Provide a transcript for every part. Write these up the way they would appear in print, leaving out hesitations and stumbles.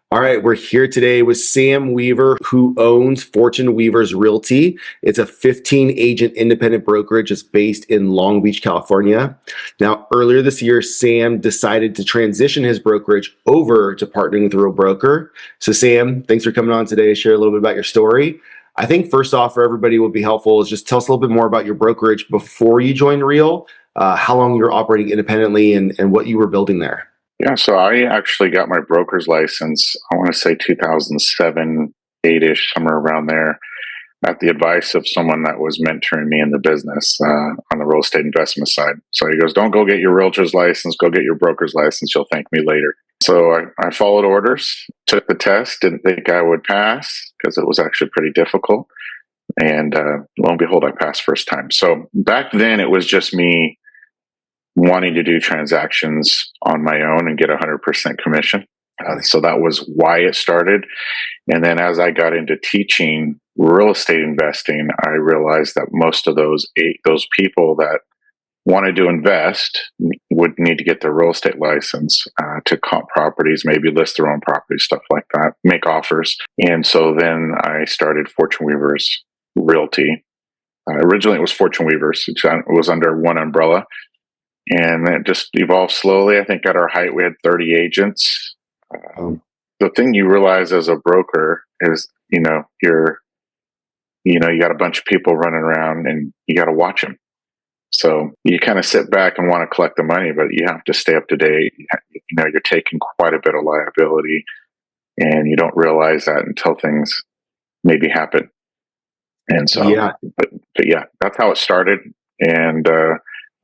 All right, we're here today with Sam Weaver, who owns Fortune Weaver's Realty. It's a 15-agent independent brokerage that's based in Long Beach, California. Now, earlier this year, Sam decided to transition his brokerage over to partnering with Real Broker. So, Sam, thanks for coming on today to share a little bit about your story. I think first off, for everybody, what would be helpful is just tell us a little bit more about your brokerage before you joined Real, how long you were operating independently, and what you were building there. Yeah, so I actually got my broker's license, I want to say 2007, 8-ish, somewhere around there, at the advice of someone that was mentoring me in the business on the real estate investment side. So he goes, don't go get your realtor's license, go get your broker's license. You'll thank me later. So I followed orders, took the test, didn't think I would pass because it was actually pretty difficult. And lo and behold, I passed first time. So back then it was just me wanting to do transactions on my own and get 100% commission. So that was why it started. And then as I got into teaching real estate investing, I realized that most of those people that wanted to invest would need to get their real estate license to comp properties, maybe list their own properties, stuff like that, make offers. And so then I started Fortune Weaver's Realty. Originally it was Fortune Weaver's, it was under one umbrella. And it just evolved slowly. I think at our height, we had 30 agents. The thing you realize as a broker is, you got a bunch of people running around and you got to watch them. So you kind of sit back and want to collect the money, but you have to stay up to date. You're taking quite a bit of liability and you don't realize that until things maybe happen. And so, but yeah, that's how it started. And,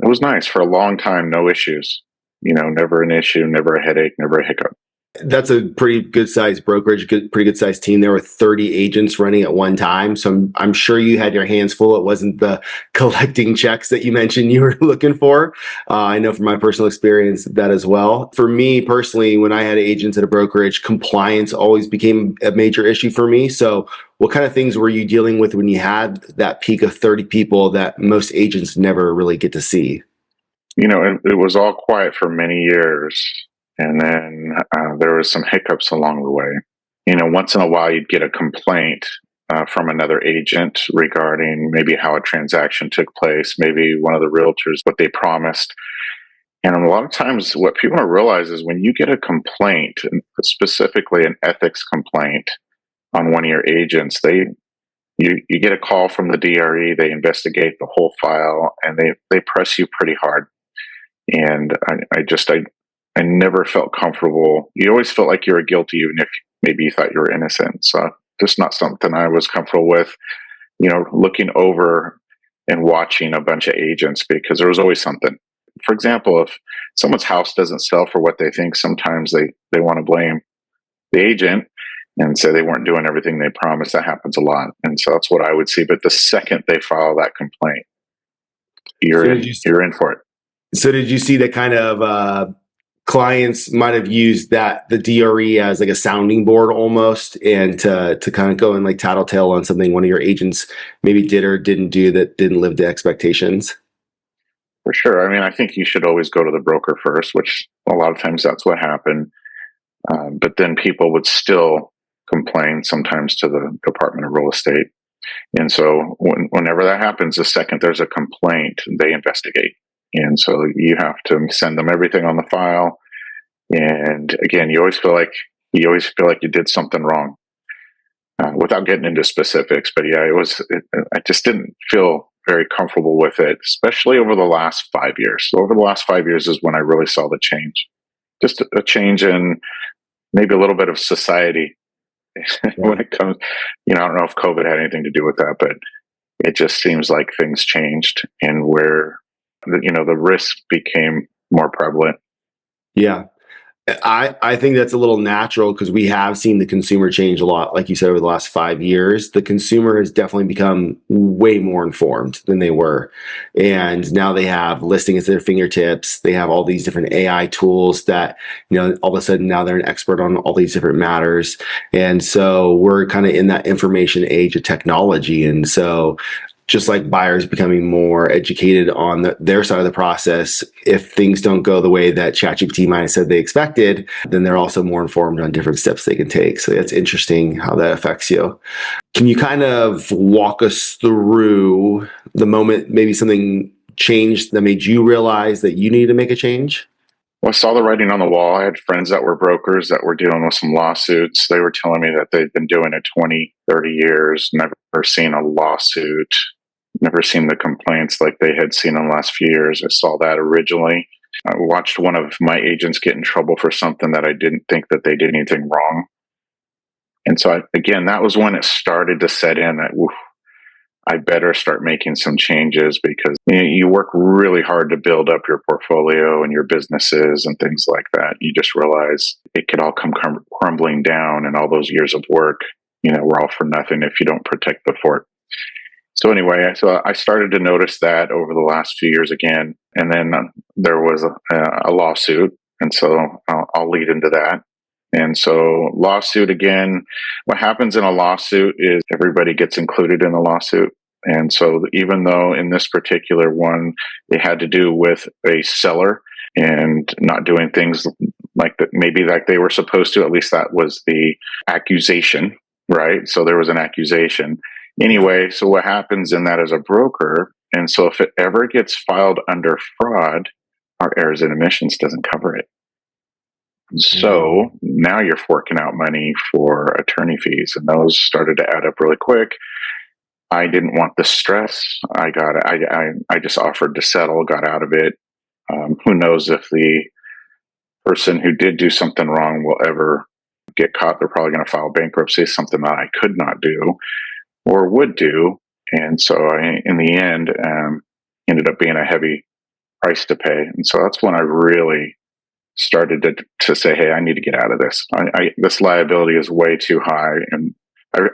it was nice for a long time, no issues, never an issue, never a headache, never a hiccup. That's a pretty good sized brokerage, pretty good sized team. There were 30 agents running at one time. So I'm sure you had your hands full. It wasn't the collecting checks that you mentioned you were looking for. I know from my personal experience that as well. For me personally, when I had agents at a brokerage, compliance always became a major issue for me. So what kind of things were you dealing with when you had that peak of 30 people that most agents never really get to see? It was all quiet for many years. And then there was some hiccups along the way. Once in a while you'd get a complaint from another agent regarding maybe how a transaction took place, maybe one of the realtors, what they promised. And a lot of times what people don't realize is when you get a complaint, specifically an ethics complaint on one of your agents, you get a call from the DRE, they investigate the whole file, and they press you pretty hard. And I never felt comfortable. You always felt like you were guilty, even if maybe you thought you were innocent. So just not something I was comfortable with, looking over and watching a bunch of agents, because there was always something. For example, if someone's house doesn't sell for what they think, sometimes they want to blame the agent and say they weren't doing everything they promised. That happens a lot. And so that's what I would see. But the second they file that complaint, you're in for it. So did you see that kind of clients might have used the DRE as like a sounding board almost, and to kind of go and like tattletale on something one of your agents maybe did or didn't do that didn't live to expectations? For sure. I mean, I think you should always go to the broker first, which a lot of times that's what happened. But then people would still complain sometimes to the Department of Real Estate. And so whenever that happens, the second there's a complaint, they investigate. And so you have to send them everything on the file. And again, you always feel like you did something wrong, without getting into specifics. But yeah, I just didn't feel very comfortable with it, especially over the last 5 years. So over the last 5 years is when I really saw the change, just a change in maybe a little bit of society. When it comes, I don't know if COVID had anything to do with that, but it just seems like things changed, and where the risk became more prevalent. Yeah. I think that's a little natural because we have seen the consumer change a lot. Like you said, over the last 5 years, the consumer has definitely become way more informed than they were. And now they have listings at their fingertips. They have all these different AI tools that, all of a sudden now they're an expert on all these different matters. And so we're kind of in that information age of technology. And so just like buyers becoming more educated on their side of the process, if things don't go the way that ChatGPT might have said they expected, then they're also more informed on different steps they can take. So that's interesting how that affects you. Can you kind of walk us through the moment maybe something changed that made you realize that you needed to make a change? Well, I saw the writing on the wall. I had friends that were brokers that were dealing with some lawsuits. They were telling me that they'd been doing it 20, 30 years, never seen a lawsuit, never seen the complaints like they had seen in the last few years. I saw that originally. I watched one of my agents get in trouble for something that I didn't think that they did anything wrong. And so, again, that was when it started to set in that, oof, I better start making some changes, because you work really hard to build up your portfolio and your businesses and things like that. You just realize it could all come crumbling down, and all those years of work, were all for nothing if you don't protect the fort. So anyway, so I started to notice that over the last few years again, and then there was a lawsuit, and so I'll lead into that. And so, lawsuit again, what happens in a lawsuit is everybody gets included in the lawsuit. And so, even though in this particular one, it had to do with a seller and not doing things like that, maybe like they were supposed to, at least that was the accusation, right? So, there was an accusation. Anyway, so what happens in that as a broker, and so if it ever gets filed under fraud, our errors and omissions doesn't cover it. So now you're forking out money for attorney fees, and those started to add up really quick. I didn't want the stress. I just offered to settle, got out of it. Who knows if the person who did do something wrong will ever get caught? They're probably going to file bankruptcy, something that I could not do or would do. And so in the end, ended up being a heavy price to pay. And so that's when I really started to say, hey, I need to get out of this. This liability is way too high. And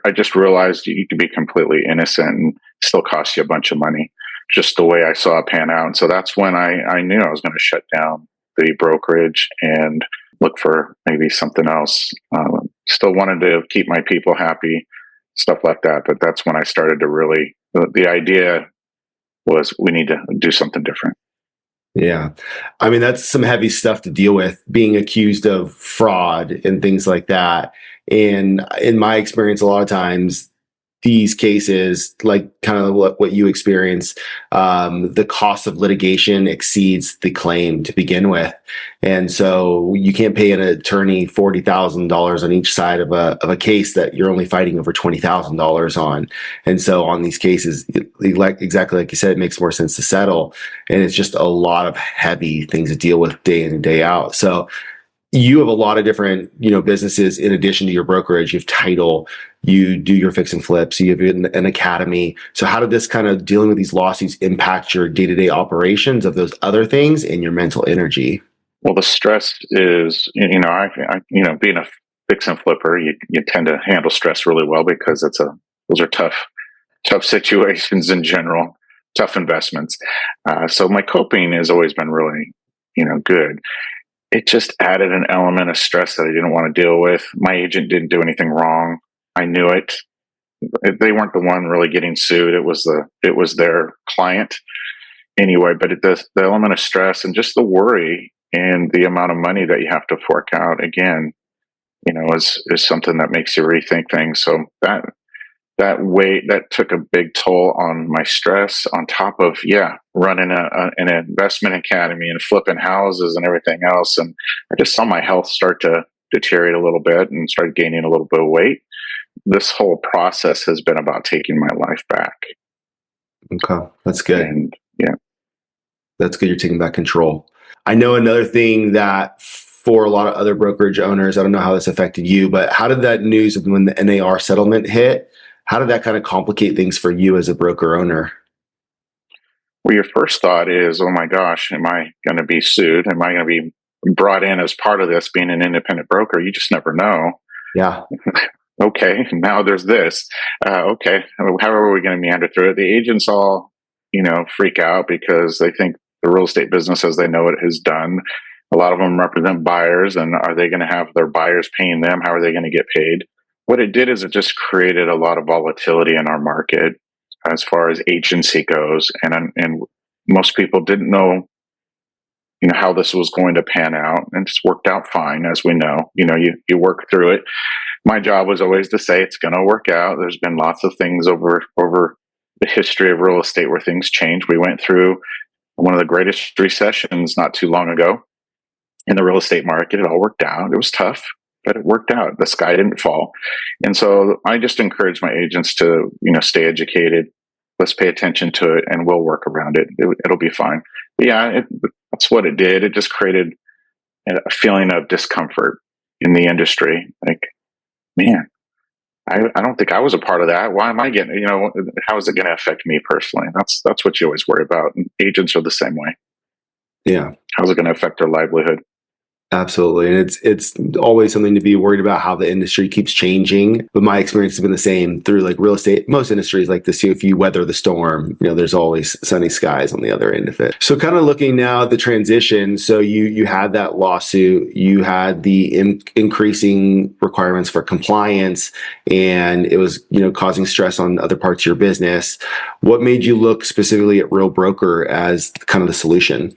I just realized you can be completely innocent and still cost you a bunch of money, just the way I saw it pan out. And so that's when I knew I was going to shut down the brokerage and look for maybe something else. Still wanted to keep my people happy, stuff like that. But that's when I started to really, the idea was we need to do something different. Yeah. I mean, that's some heavy stuff to deal with, being accused of fraud and things like that. And in my experience, a lot of times, these cases, like kind of what you experience, the cost of litigation exceeds the claim to begin with. And so you can't pay an attorney $40,000 on each side of a case that you're only fighting over $20,000 on. And so on these cases, exactly like you said, it makes more sense to settle. And it's just a lot of heavy things to deal with day in and day out. So you have a lot of different, businesses in addition to your brokerage. You have title, you do your fix and flips, you have an academy. So how did this kind of dealing with these lawsuits impact your day-to-day operations of those other things and your mental energy? Well, the stress is, being a fix and flipper, you tend to handle stress really well, because those are tough situations in general, tough investments. So my coping has always been really, good. It just added an element of stress that I didn't want to deal with. My agent didn't do anything wrong. I knew it. They weren't the one really getting sued. It was their client anyway. But the element of stress and just the worry and the amount of money that you have to fork out again, is something that makes you rethink things. So that took a big toll on my stress, on top of running an investment academy and flipping houses and everything else. And I just saw my health start to deteriorate a little bit and started gaining a little bit of weight. This whole process has been about taking my life back. Okay, that's good. And that's good. You're taking back control. I know another thing that for a lot of other brokerage owners, I don't know how this affected you, but how did that news of when the NAR settlement hit, how did that kind of complicate things for you as a broker owner? Well, your first thought is, oh my gosh, am I going to be sued? Am I going to be brought in as part of this, being an independent broker? You just never know. Yeah. Okay, now there's this. Okay, how are we going to meander through it? The agents all, freak out because they think the real estate business as they know it is done. A lot of them represent buyers, and are they going to have their buyers paying them? How are they going to get paid? What it did is it just created a lot of volatility in our market. as far as agency goes, and most people didn't know, how this was going to pan out, and it's worked out fine, as we know. You work through it. My job was always to say it's going to work out. There's been lots of things over the history of real estate where things change. We went through one of the greatest recessions not too long ago in the real estate market. It all worked out. It was tough, but it worked out. The sky didn't fall. And so I just encourage my agents to, stay educated. Let's pay attention to it, and we'll work around it. It'll be fine. But yeah, that's what it did. It just created a feeling of discomfort in the industry. Like, man, I don't think I was a part of that. Why am I getting, how is it going to affect me personally? That's what you always worry about. And agents are the same way. Yeah. How's it going to affect their livelihood? Absolutely. And it's always something to be worried about, how the industry keeps changing. But my experience has been the same through like real estate. Most industries like this, if you weather the storm, there's always sunny skies on the other end of it. So kind of looking now at the transition. So you had that lawsuit, you had the increasing requirements for compliance, and it was, causing stress on other parts of your business. What made you look specifically at Real Broker as kind of the solution?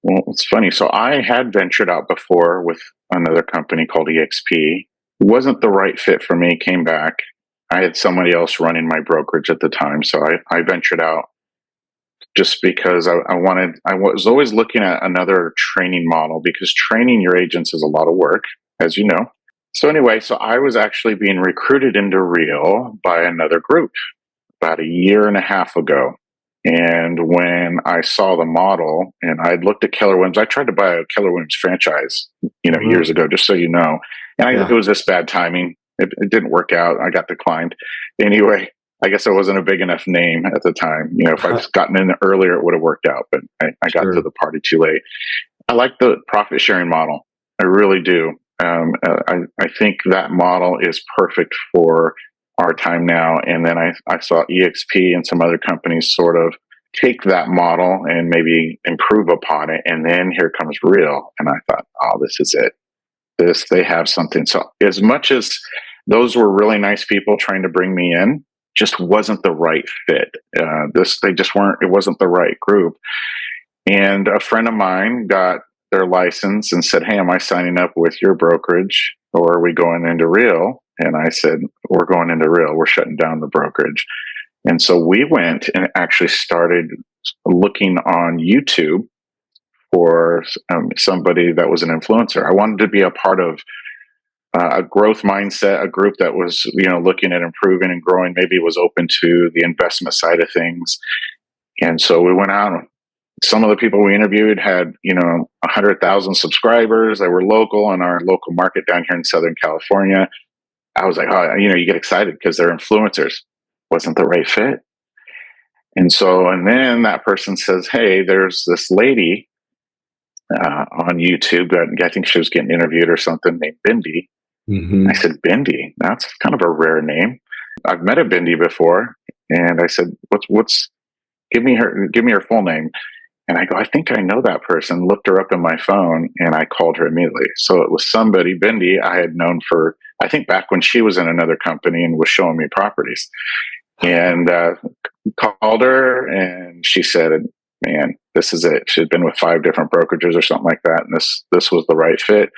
Well, it's funny. So I had ventured out before with another company called EXP. It wasn't the right fit for me. Came back. I had somebody else running my brokerage at the time. So I ventured out just because I was always looking at another training model, because training your agents is a lot of work, as you know. So anyway, so I was actually being recruited into Real by another group about a year and a half ago. And when I saw the model, and I'd looked at Keller Williams, I tried to buy a Keller Williams franchise, years ago, just so you know. And it was just bad timing. It didn't work out. I got declined. Anyway, I guess I wasn't a big enough name at the time. If I'd gotten in earlier, it would have worked out. But I got to the party too late. I like the profit sharing model. I really do. I think that model is perfect for our time now. And then I saw EXP and some other companies sort of take that model and maybe improve upon it. And then here comes Real. And I thought, oh, this is it. They have something. So as much as those were really nice people trying to bring me in, just wasn't the right fit. They just weren't, it wasn't the right group. And a friend of mine got their license and said, hey, am I signing up with your brokerage, or are we going into Real? And I said, we're going into Real. We're shutting down the brokerage. And so we went and actually started looking on YouTube for somebody that was an influencer. I wanted to be a part of a growth mindset, a group that was, looking at improving and growing, maybe was open to the investment side of things. And so we went out. Some of the people we interviewed had, 100,000 subscribers. They were local in our local market down here in Southern California. I was like, oh, you get excited because they're influencers. Wasn't the right fit. And then that person says, hey, there's this lady on YouTube. I think she was getting interviewed or something, named Bindi. Mm-hmm. I said, Bindi? That's kind of a rare name. I've met a Bindi before. And I said, give me her full name. And I go, I think I know that person. Looked her up in my phone, and I called her immediately. So it was somebody, Bindi, I had known for, I think, back when she was in another company and was showing me properties. And called her, and she said, man, this is it. She had been with 5 different brokerages or something like that, and this was the right fit.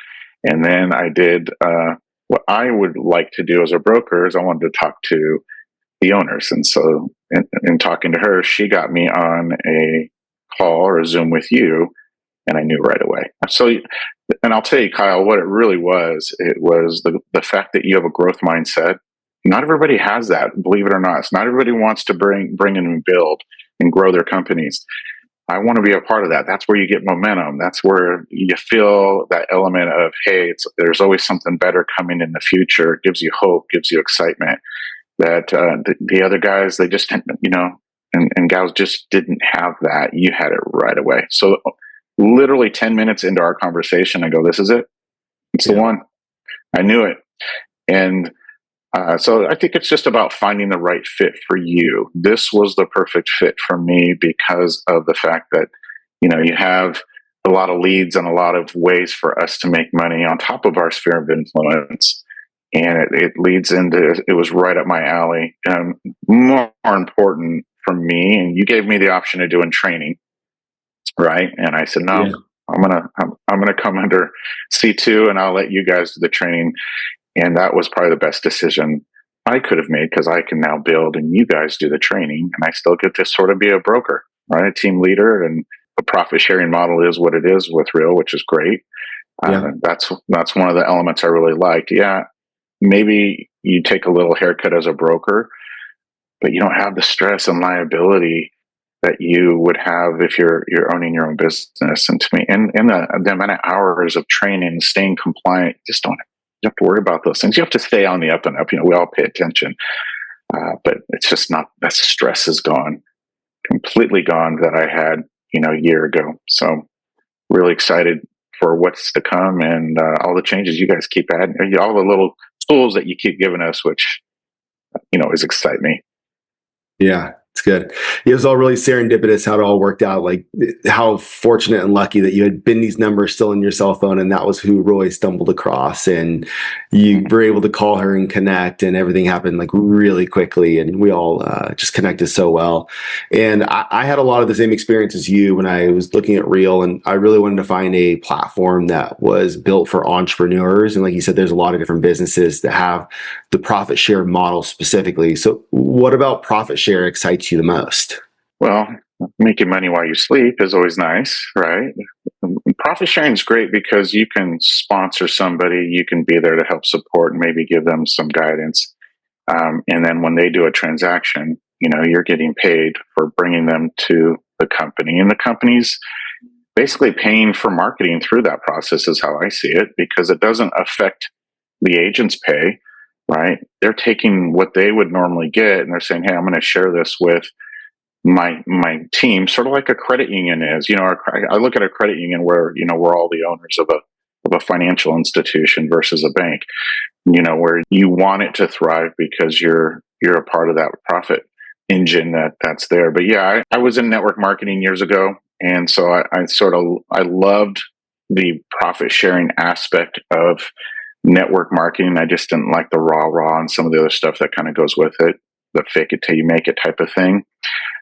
And then I did what I would like to do as a broker is I wanted to talk to the owners. And so in talking to her, she got me on a call or a Zoom with you, and I knew right away. So, and I'll tell you, Kyle, what it really was. It was the fact that you have a growth mindset. Not everybody has that, believe it or not. Not everybody wants to bring in and build and grow their companies. I want to be a part of that. That's where you get momentum. That's where you feel that element of, hey, there's always something better coming in the future. It gives you hope, gives you excitement. That the other guys, they just, and gals just didn't have that. You had it right away. So literally 10 minutes into our conversation, I go, this is it. It's the one. I knew it. And so I think it's just about finding the right fit for you. This was the perfect fit for me because of the fact that, you have a lot of leads and a lot of ways for us to make money on top of our sphere of influence. and it leads into, it was right up my alley. More important for me, and you gave me the option of doing training, right? And I said, no, Yeah. I'm gonna come under C2, and I'll let you guys do the training. And that was probably the best decision I could have made, because I can now build and you guys do the training, and I still get to sort of be a broker, right? A team leader, and the profit sharing model is what it is with Real, which is great. Yeah. That's one of the elements I really liked. Yeah, maybe you take a little haircut as a broker, but you don't have the stress and liability that you would have if you're owning your own business. And to me, and the amount of hours of training, staying compliant, just don't you have to worry about those things. You have to stay on the up and up. We all pay attention, but it's just not, that stress is gone, completely gone, that I had a year ago. So really excited for what's to come, and all the changes you guys keep adding, all the little tools that you keep giving us, which is excite me. Yeah, it's good. It was all really serendipitous how it all worked out. Like how fortunate and lucky that you had Bindy's number still in your cell phone, and that was who Roy stumbled across, and you were able to call her and connect, and everything happened like really quickly, and we all just connected so well. And I had a lot of the same experience as you when I was looking at Real, and I really wanted to find a platform that was built for entrepreneurs. And like you said, there's a lot of different businesses that have the profit share model specifically. So what about profit share excites you the most? Well, making money while you sleep is always nice, right? Profit sharing is great because you can sponsor somebody, you can be there to help support and maybe give them some guidance. And then when they do a transaction, you're getting paid for bringing them to the company, and the company's basically paying for marketing through that process, is how I see it, because it doesn't affect the agent's pay, right? They're taking what they would normally get, and they're saying, hey, I'm going to share this with my team, sort of like a credit union is. I look at a credit union where we're all the owners of a financial institution versus a bank. Where you want it to thrive because you're a part of that profit engine that's there. But yeah, I was in network marketing years ago, and so I loved the profit sharing aspect of network marketing. I just didn't like the raw and some of the other stuff that kind of goes with it, the fake it till you make it type of thing.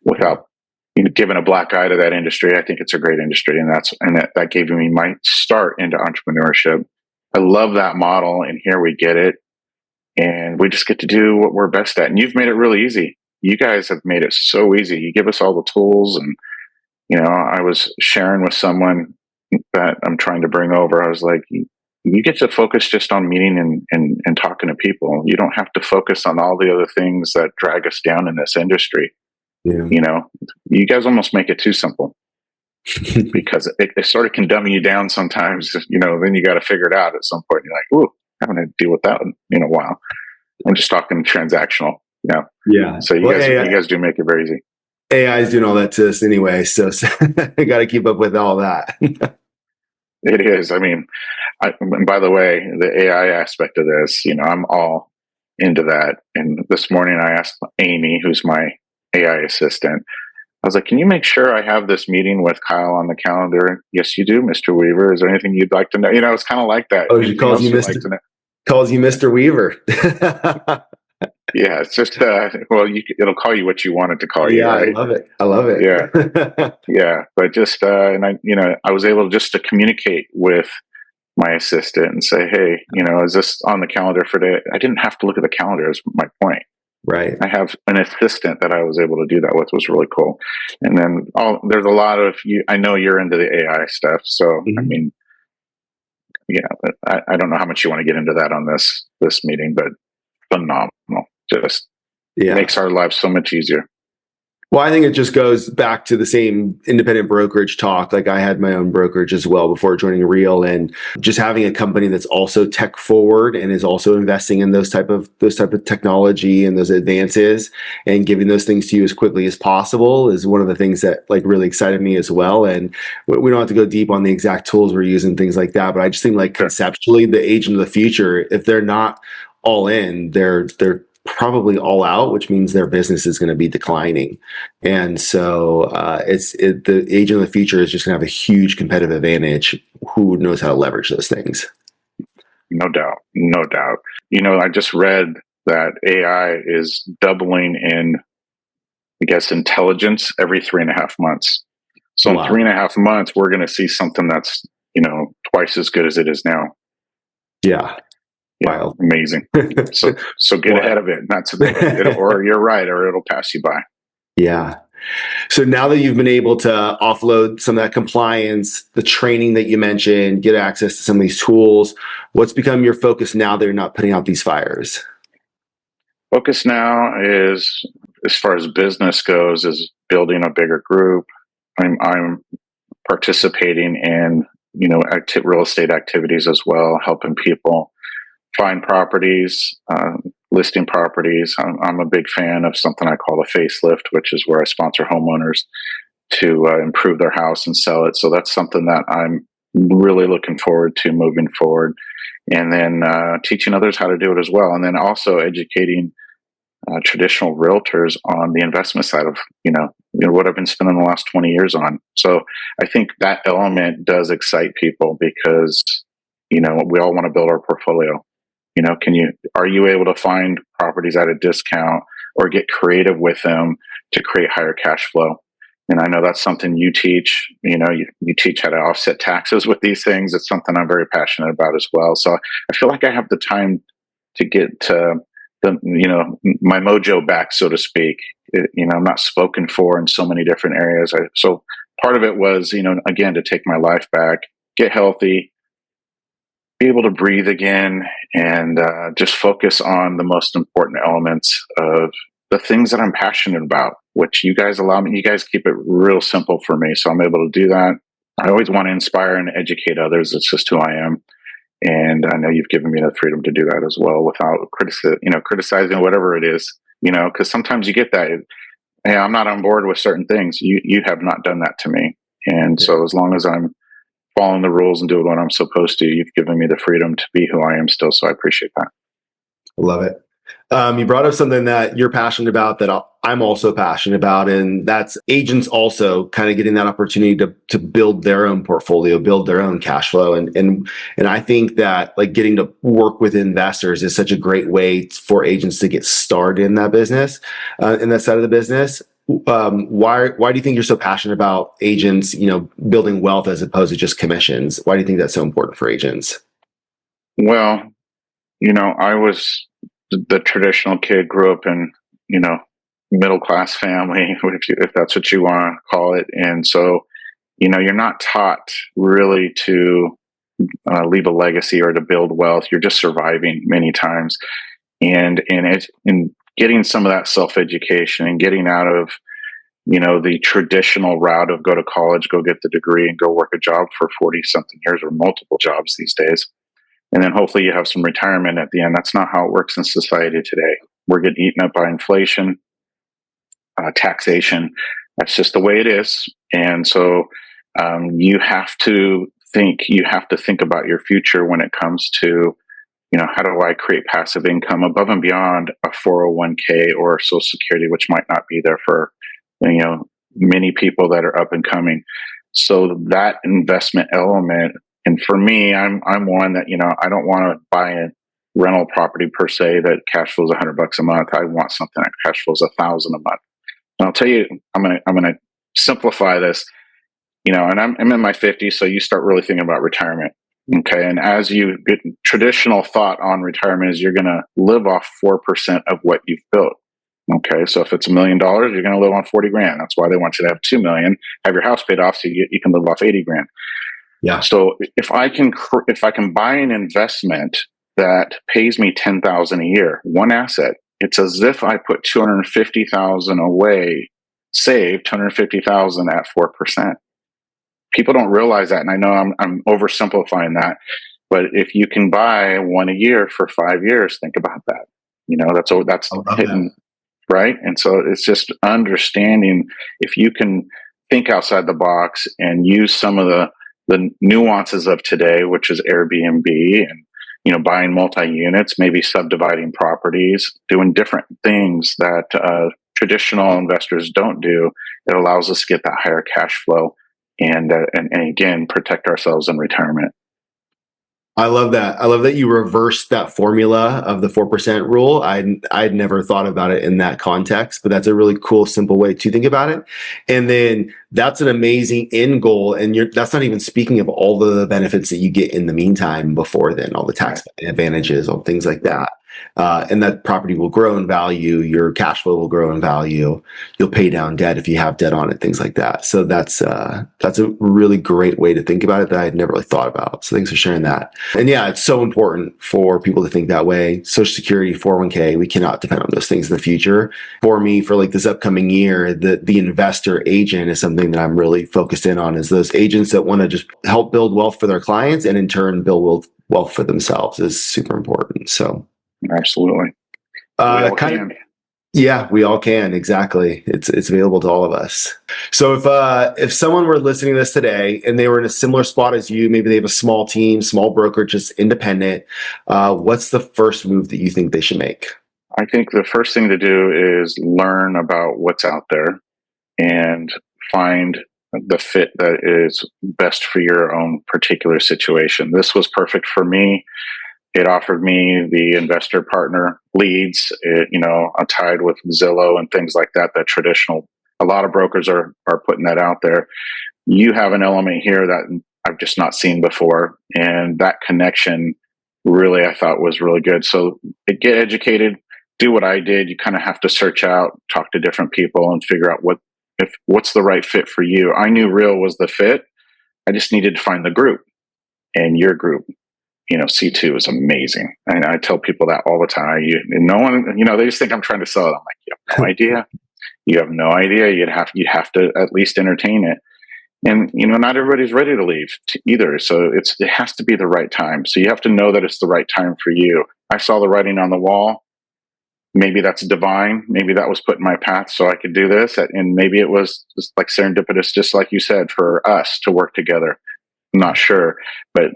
Without giving a black eye to that industry, I think it's a great industry, and that gave me my start into entrepreneurship. I love that model, and here we get it, and we just get to do what we're best at. And you've made it really easy. You guys have made it so easy. You give us all the tools, and I was sharing with someone that I'm trying to bring over. I was like, you get to focus just on meeting and talking to people. You don't have to focus on all the other things that drag us down in this industry. Yeah. You guys almost make it too simple because it sort of can dumb you down sometimes. Then you got to figure it out at some point. You're like, ooh, I'm going to deal with that in a while. I'm just talking transactional. Yeah. So you guys do make it very easy. AI is doing all that to us anyway, so I got to keep up with all that. It is. I mean, and by the way, the AI aspect of this, I'm all into that. And this morning I asked Amy, who's my AI assistant, I was like, can you make sure I have this meeting with Kyle on the calendar? Yes, you do, Mr. Weaver. Is there anything you'd like to know? It's kind of like that. Oh, she calls you Mr. Weaver. Yeah, it's just it'll call you what you want it to call you. Right? I love it. Yeah, yeah. But just and I was able just to communicate with my assistant and say, hey, is this on the calendar for today? I didn't have to look at the calendar. Is my point. Right. I have an assistant that I was able to do that with. Was really cool. And then there's a lot of you. I know you're into the AI stuff, so I mean, yeah. I don't know how much you want to get into that on this meeting, but phenomenal. Just makes our lives so much easier. Well, I think it just goes back to the same independent brokerage talk. Like I had my own brokerage as well before joining Real, and just having a company that's also tech forward and is also investing in those type of technology and those advances and giving those things to you as quickly as possible is one of the things that like really excited me as well. And we don't have to go deep on the exact tools we're using, things like that. But I just think like conceptually, the agent of the future, if they're not all in, they're probably all out, which means their business is going to be declining. And so the agent of the future is just going to have a huge competitive advantage. Who knows how to leverage those things? No doubt. No doubt. I just read that AI is doubling in, I guess, intelligence every 3.5 months. So in Wow. 3.5 months, we're going to see something that's, twice as good as it is now. Yeah. Yeah. Wild. Amazing. So get ahead Well, of it. Or you're right, or it'll pass you by. yeah. So now that you've been able to offload some of that compliance, the training that you mentioned, get access to some of these tools, what's become your focus now that you're not putting out these fires? Focus now is, as far as business goes, is building a bigger group. I'm participating in, real estate activities as well, helping people find properties, listing properties. I'm a big fan of something I call a facelift, which is where I sponsor homeowners to improve their house and sell it. So that's something that I'm really looking forward to moving forward. And then teaching others how to do it as well. And then also educating traditional realtors on the investment side of, what I've been spending the last 20 years on. So I think that element does excite people because, we all want to build our portfolio. Are you able to find properties at a discount or get creative with them to create higher cash flow? And I know that's something you teach. You teach how to offset taxes with these things. It's something I'm very passionate about as well. So I feel like I have the time to get my mojo back, so to speak. I'm not spoken for in so many different areas. So part of it was, again, to take my life back, get healthy, be able to breathe again, and just focus on the most important elements of the things that I'm passionate about, which you guys allow me. You guys keep it real simple for me, so I'm able to do that. I always want to inspire and educate others. It's just who I am. And I know you've given me the freedom to do that as well without criticizing whatever it is, because sometimes you get that. Hey, I'm not on board with certain things. You have not done that to me. And so as long as I'm following the rules and doing what I'm supposed to, you've given me the freedom to be who I am still. So I appreciate that. Love it. You brought up something that you're passionate about that I'm also passionate about, and that's agents also kind of getting that opportunity to build their own portfolio, build their own cash flow, and I think that like getting to work with investors is such a great way for agents to get started in that business, in that side of the business. Why do you think you're so passionate about agents, building wealth as opposed to just commissions? Why do you think that's so important for agents? Well, I was the traditional kid, grew up in, middle class family, if that's what you want to call it. And so, you're not taught really to leave a legacy or to build wealth. You're just surviving many times. And in getting some of that self education and getting out of, the traditional route of go to college, go get the degree, and go work a job for 40 something years or multiple jobs these days. And then hopefully you have some retirement at the end. That's not how it works in society today. We're getting eaten up by inflation, taxation. That's just the way it is. And so you have to think about your future when it comes to, how do I create passive income above and beyond a 401k or Social Security, which might not be there for, many people that are up and coming. So that investment element, and for me, I'm one that, I don't want to buy a rental property per se that cash flows $100 a month. I want something that cash flows $1,000 a month. And I'll tell you, I'm gonna simplify this, and I'm in my 50s, so you start really thinking about retirement. Okay, and as you get traditional thought on retirement is you're going to live off 4% of what you've built. Okay, so if it's $1 million, you're going to live on 40 grand. That's why they want you to have 2 million, have your house paid off, so you can live off 80 grand. Yeah. So if I can buy an investment that pays me 10,000 a year, one asset, it's as if I put 250,000 away, save 250,000 at 4%. People don't realize that, and I know I'm oversimplifying that, but if you can buy one a year for 5 years, think about that. That's hitting that. Right, and so it's just understanding if you can think outside the box and use some of the nuances of today, which is Airbnb and buying multi units, maybe subdividing properties, doing different things that traditional investors don't do. It allows us to get that higher cash flow and again protect ourselves in retirement. I love that. I love that you reversed that formula of the 4% rule. I'd never thought about it in that context, but that's a really cool, simple way to think about it. And then that's an amazing end goal. And that's not even speaking of all the benefits that you get in the meantime before then, all the tax advantages, all things like that. And that property will grow in value. Your cash flow will grow in value. You'll pay down debt if you have debt on it, things like that. So that's a really great way to think about it that I had never really thought about. So thanks for sharing that. And yeah, it's so important for people to think that way. Social Security, 401k, we cannot depend on those things in the future. For me, for like this upcoming year, the investor agent is something that I'm really focused in on, is those agents that want to just help build wealth for their clients and in turn build wealth for themselves is super important. So absolutely. Yeah, we all can. Exactly. It's available to all of us. So if someone were listening to this today and they were in a similar spot as you, maybe they have a small team, small brokerage, just independent, what's the first move that you think they should make? I think the first thing to do is learn about what's out there and find the fit that is best for your own particular situation. This was perfect for me. It offered me the investor partner leads. I'm tied with Zillow and things like that. That traditional, a lot of brokers are putting that out there. You have an element here that I've just not seen before, and that connection really I thought was really good. So get educated, do what I did. You kind of have to search out, talk to different people, and figure out what's the right fit for you. I knew Real was the fit. I just needed to find the group, and your group. C2 is amazing. And I tell people that all the time. No one, they just think I'm trying to sell it. I'm like, you have no idea. You have no idea. You have to at least entertain it. And, not everybody's ready to leave either. So it has to be the right time. So you have to know that it's the right time for you. I saw the writing on the wall. Maybe that's divine. Maybe that was put in my path so I could do this. And maybe it was just like serendipitous, just like you said, for us to work together. I'm not sure, but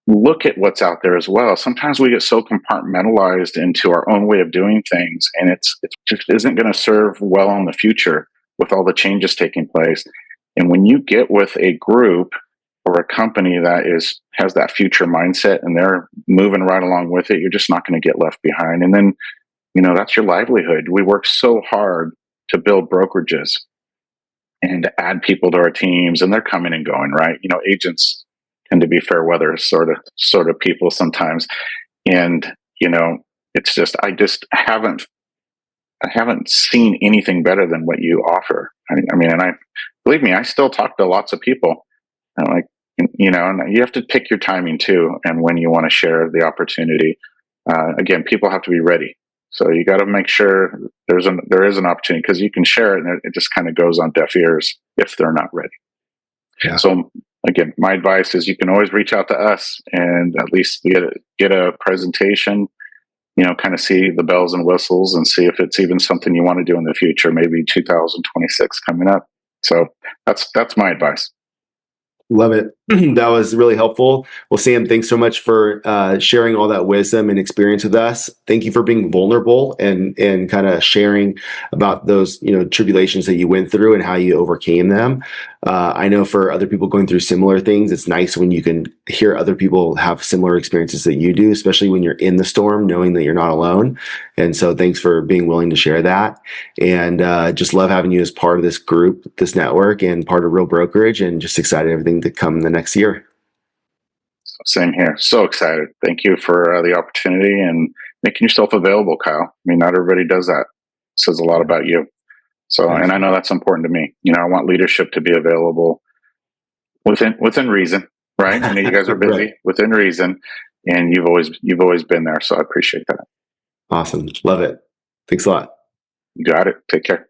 look at what's out there as well. Sometimes we get so compartmentalized into our own way of doing things, and it just isn't going to serve well in the future with all the changes taking place. And when you get with a group or a company that has that future mindset and they're moving right along with it, you're just not going to get left behind. And then, that's your livelihood. We work so hard to build brokerages and to add people to our teams, and they're coming and going, right? Agents tend to be fair weather sort of people sometimes. And, it's just, I haven't seen anything better than what you offer. And believe me, I still talk to lots of people. And and you have to pick your timing too, and when you want to share the opportunity. Again, people have to be ready. So you got to make sure there is an opportunity, because you can share it and it just kind of goes on deaf ears if they're not ready. Yeah. So again, my advice is you can always reach out to us and at least get a presentation, kind of see the bells and whistles and see if it's even something you want to do in the future, maybe 2026 coming up. So that's my advice. Love it. That was really helpful. Well, Sam, thanks so much for sharing all that wisdom and experience with us. Thank you for being vulnerable and kind of sharing about those tribulations that you went through and how you overcame them. I know for other people going through similar things, it's nice when you can hear other people have similar experiences that you do, especially when you're in the storm, knowing that you're not alone. And so thanks for being willing to share that. And just love having you as part of this group, this network, and part of Real Brokerage, and just excited everything to come the next year. Same here. So excited. Thank you for the opportunity and making yourself available, Kyle. Not everybody does that. It says a lot about you. So, and I know that's important to me. I want leadership to be available within reason, right? I know you guys are busy. Right. Within reason, and you've always been there. So I appreciate that. Awesome. Love it. Thanks a lot. You got it. Take care.